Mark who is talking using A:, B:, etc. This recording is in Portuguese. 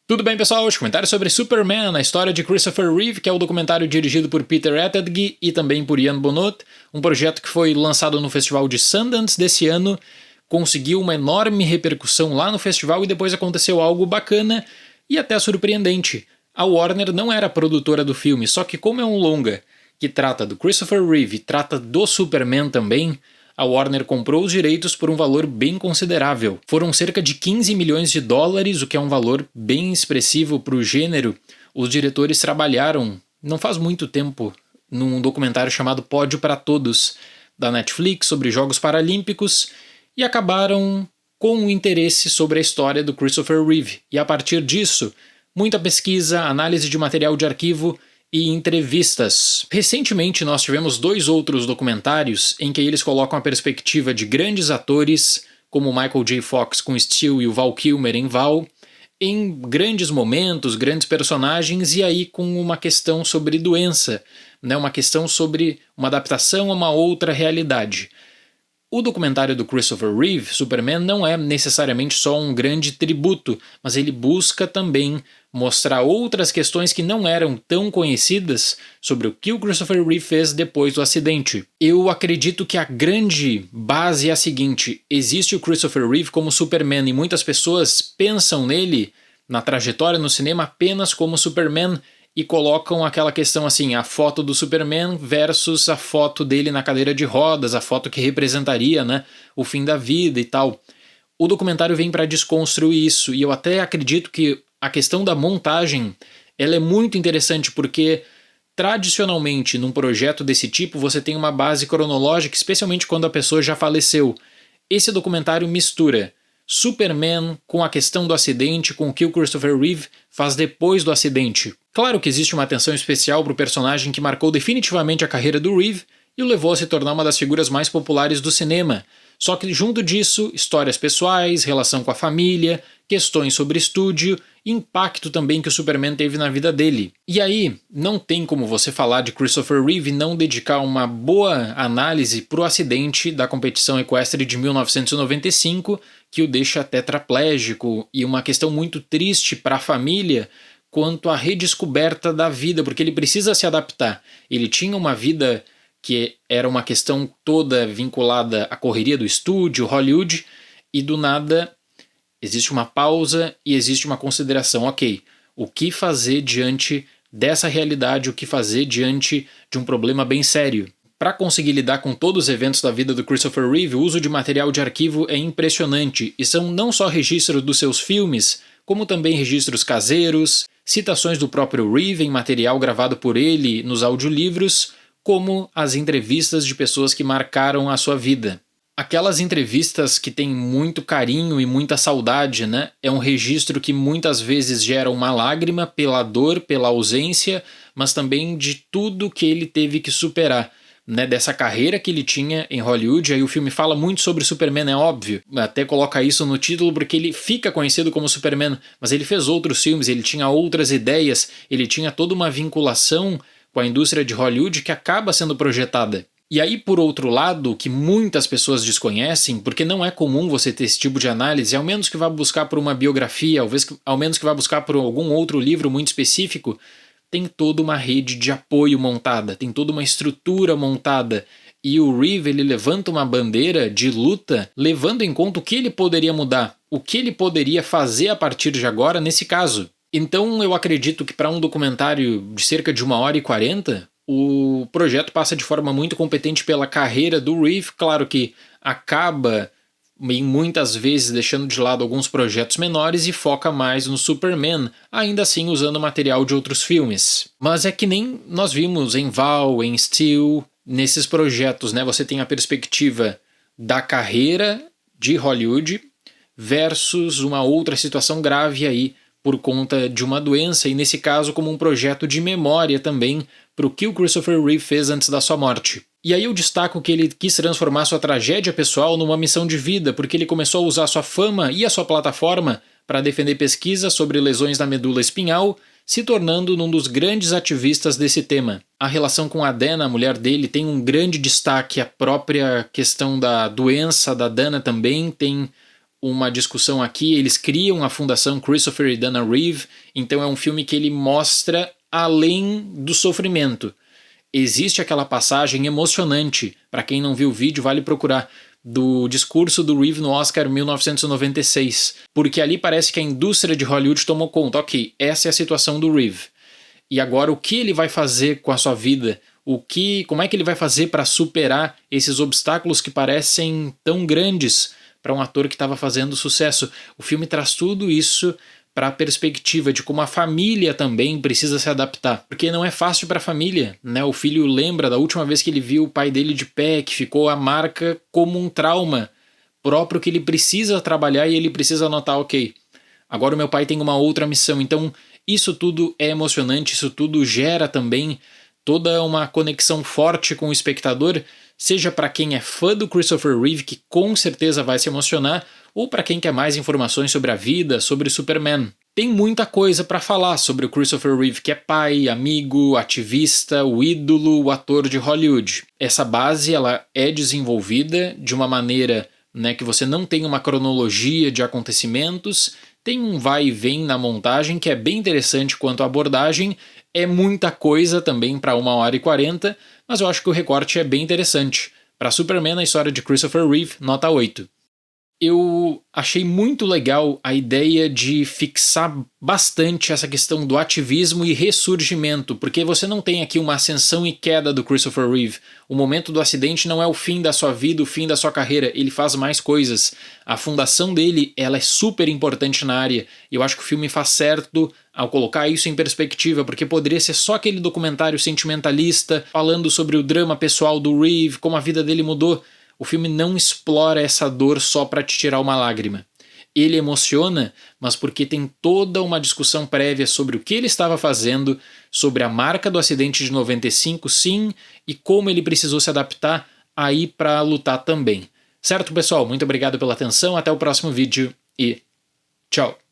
A: Tudo bem, pessoal? Hoje comentário sobre Superman, a história de Christopher Reeve, que é o documentário dirigido por Peter Attedgee e também por Ian Bonnot, um projeto que foi lançado no Festival de Sundance desse ano, conseguiu uma enorme repercussão lá no festival e depois aconteceu algo bacana e até surpreendente. A Warner não era a produtora do filme, só que como é um longa que trata do Christopher Reeve e trata do Superman também, a Warner comprou os direitos por um valor bem considerável. Foram cerca de 15 milhões de dólares, o que é um valor bem expressivo para o gênero. Os diretores trabalharam, não faz muito tempo, num documentário chamado Pódio para Todos, da Netflix, sobre Jogos Paralímpicos, e acabaram com um interesse sobre a história do Christopher Reeve. E a partir disso, muita pesquisa, análise de material de arquivo e entrevistas. Recentemente nós tivemos dois outros documentários em que eles colocam a perspectiva de grandes atores, como Michael J. Fox com Steel e o Val Kilmer em Val, em grandes momentos, grandes personagens, e aí com uma questão sobre doença, né? Uma questão sobre uma adaptação a uma outra realidade. O documentário do Christopher Reeve, Superman, não é necessariamente só um grande tributo, mas ele busca também mostrar outras questões que não eram tão conhecidas sobre o que o Christopher Reeve fez depois do acidente. Eu acredito que a grande base é a seguinte: existe o Christopher Reeve como Superman e muitas pessoas pensam nele, na trajetória no cinema, apenas como Superman, e colocam aquela questão assim, a foto do Superman versus a foto dele na cadeira de rodas, a foto que representaria, né, o fim da vida e tal. O documentário vem para desconstruir isso, e eu até acredito que a questão da montagem ela é muito interessante, porque tradicionalmente num projeto desse tipo você tem uma base cronológica, especialmente quando a pessoa já faleceu. Esse documentário mistura Superman com a questão do acidente, com o que o Christopher Reeve faz depois do acidente. Claro que existe uma atenção especial para o personagem que marcou definitivamente a carreira do Reeve e o levou a se tornar uma das figuras mais populares do cinema. Só que junto disso, histórias pessoais, relação com a família, questões sobre estúdio, impacto também que o Superman teve na vida dele. E aí, não tem como você falar de Christopher Reeve e não dedicar uma boa análise para o acidente da competição equestre de 1995, que o deixa tetraplégico, e uma questão muito triste para a família quanto à redescoberta da vida, porque ele precisa se adaptar. Ele tinha uma vida que era uma questão toda vinculada à correria do estúdio, Hollywood, e do nada existe uma pausa e existe uma consideração. Ok, o que fazer diante dessa realidade, o que fazer diante de um problema bem sério? Para conseguir lidar com todos os eventos da vida do Christopher Reeve, o uso de material de arquivo é impressionante, e são não só registros dos seus filmes, como também registros caseiros, citações do próprio Reeve em material gravado por ele nos audiolivros, como as entrevistas de pessoas que marcaram a sua vida. Aquelas entrevistas que têm muito carinho e muita saudade, né? É um registro que muitas vezes gera uma lágrima pela dor, pela ausência, mas também de tudo que ele teve que superar, né? Dessa carreira que ele tinha em Hollywood. Aí o filme fala muito sobre Superman, é óbvio, até coloca isso no título porque ele fica conhecido como Superman, mas ele fez outros filmes, ele tinha outras ideias, ele tinha toda uma vinculação com a indústria de Hollywood que acaba sendo projetada. E aí, por outro lado, o que muitas pessoas desconhecem, porque não é comum você ter esse tipo de análise, ao menos que vá buscar por uma biografia, ao menos que vá buscar por algum outro livro muito específico, tem toda uma rede de apoio montada, tem toda uma estrutura montada. E o Reeve, ele levanta uma bandeira de luta, levando em conta o que ele poderia mudar, o que ele poderia fazer a partir de agora nesse caso. Então eu acredito que para um documentário de cerca de 1h40, o projeto passa de forma muito competente pela carreira do Reeve. Claro que acaba muitas vezes deixando de lado alguns projetos menores e foca mais no Superman, ainda assim usando material de outros filmes. Mas é que nem nós vimos em Val, em Steel, nesses projetos, né? Você tem a perspectiva da carreira de Hollywood versus uma outra situação grave aí por conta de uma doença, e nesse caso como um projeto de memória também para o que o Christopher Reeve fez antes da sua morte. E aí eu destaco que ele quis transformar sua tragédia pessoal numa missão de vida, porque ele começou a usar sua fama e a sua plataforma para defender pesquisas sobre lesões da medula espinhal, se tornando um dos grandes ativistas desse tema. A relação com a Dana, a mulher dele, tem um grande destaque, a própria questão da doença da Dana também tem uma discussão aqui, eles criam a fundação Christopher e Dana Reeve, então é um filme que ele mostra além do sofrimento. Existe aquela passagem emocionante, para quem não viu o vídeo vale procurar, do discurso do Reeve no Oscar 1996, porque ali parece que a indústria de Hollywood tomou conta, ok, essa é a situação do Reeve. E agora o que ele vai fazer com a sua vida? Como é que ele vai fazer para superar esses obstáculos que parecem tão grandes para um ator que estava fazendo sucesso? O filme traz tudo isso para a perspectiva de como a família também precisa se adaptar. Porque não é fácil para a família, né? O filho lembra da última vez que ele viu o pai dele de pé, que ficou a marca como um trauma próprio que ele precisa trabalhar e ele precisa anotar, ok, agora o meu pai tem uma outra missão. Então isso tudo é emocionante, isso tudo gera também toda uma conexão forte com o espectador, seja para quem é fã do Christopher Reeve, que com certeza vai se emocionar, ou para quem quer mais informações sobre a vida, sobre Superman. Tem muita coisa para falar sobre o Christopher Reeve, que é pai, amigo, ativista, o ídolo, o ator de Hollywood. Essa base ela é desenvolvida de uma maneira, né, que você não tem uma cronologia de acontecimentos, tem um vai e vem na montagem que é bem interessante quanto à abordagem, é muita coisa também para 1h40, mas eu acho que o recorte é bem interessante. Para Superman, a história de Christopher Reeve, nota 8. Eu achei muito legal a ideia de fixar bastante essa questão do ativismo e ressurgimento, porque você não tem aqui uma ascensão e queda do Christopher Reeve. O momento do acidente não é o fim da sua vida, o fim da sua carreira, ele faz mais coisas. A fundação dele, ela é super importante na área, e eu acho que o filme faz certo ao colocar isso em perspectiva, porque poderia ser só aquele documentário sentimentalista falando sobre o drama pessoal do Reeve, como a vida dele mudou. O filme não explora essa dor só para te tirar uma lágrima. Ele emociona, mas porque tem toda uma discussão prévia sobre o que ele estava fazendo, sobre a marca do acidente de 95, sim, e como ele precisou se adaptar aí para lutar também. Certo, pessoal? Muito obrigado pela atenção, até o próximo vídeo e tchau!